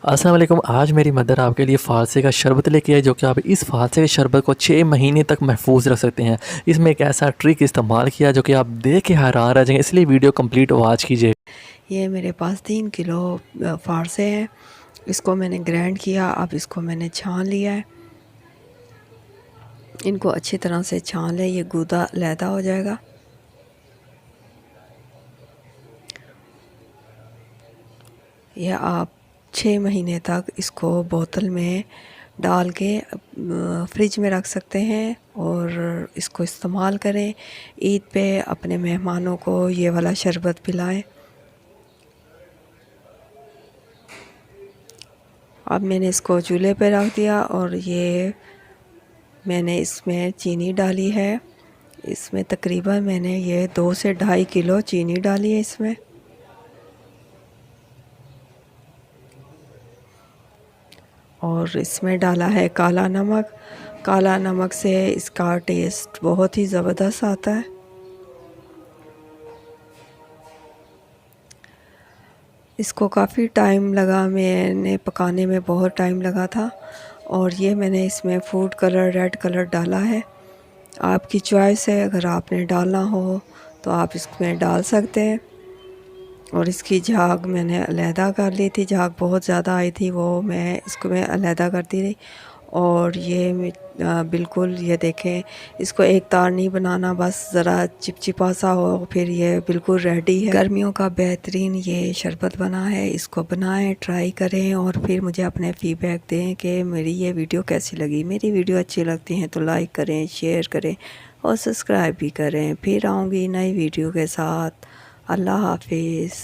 अस्सलाम वालेकुम। आज मेरी मदर आपके लिए फ़ालसे का शरबत लेके आई, जो कि आप इस फ़ालसे के शरबत को 6 महीने तक महफूज़ रख सकते हैं। इसमें एक ऐसा ट्रिक इस्तेमाल किया जो कि आप देख के हैरान रह जाएँगे, इसलिए वीडियो कंप्लीट वॉच कीजिए। ये मेरे पास 3 किलो फ़ारसे हैं। इसको मैंने ग्राइंड किया। अब इसको मैंने छान लिया है। इनको अच्छी तरह से छान लें, ये गूदा अलहदा हो जाएगा। यह आप 6 महीने तक इसको बोतल में डाल के फ्रिज में रख सकते हैं और इसको इस्तेमाल करें। ईद पे अपने मेहमानों को ये वाला शरबत पिलाएं। अब मैंने इसको चूल्हे पे रख दिया और ये मैंने इसमें चीनी डाली है। इसमें तकरीबन मैंने ये 2 से 2.5 किलो चीनी डाली है इसमें। और इसमें डाला है काला नमक। काला नमक से इसका टेस्ट बहुत ही ज़बरदस्त आता है। इसको काफ़ी टाइम लगा, मैंने पकाने में बहुत टाइम लगा था। और ये मैंने इसमें फूड कलर, रेड कलर डाला है। आपकी चॉइस है, अगर आपने डालना हो तो आप इसमें डाल सकते हैं। और इसकी झाग मैंने अलहदा कर ली थी, झाग बहुत ज़्यादा आई थी, वो मैं इसको मैं अलहदा करती रही। और ये बिल्कुल ये देखें, इसको एक तार नहीं बनाना, बस ज़रा चिपचिपा सा हो, फिर ये बिल्कुल रेडी है। गर्मियों का बेहतरीन ये शरबत बना है। इसको बनाएं, ट्राई करें और फिर मुझे अपने फ़ीडबैक दें कि मेरी ये वीडियो कैसी लगी। मेरी वीडियो अच्छी लगती हैं तो लाइक करें, शेयर करें और सब्सक्राइब भी करें। फिर आऊँगी नई वीडियो के साथ। अल्लाह हाफिज़।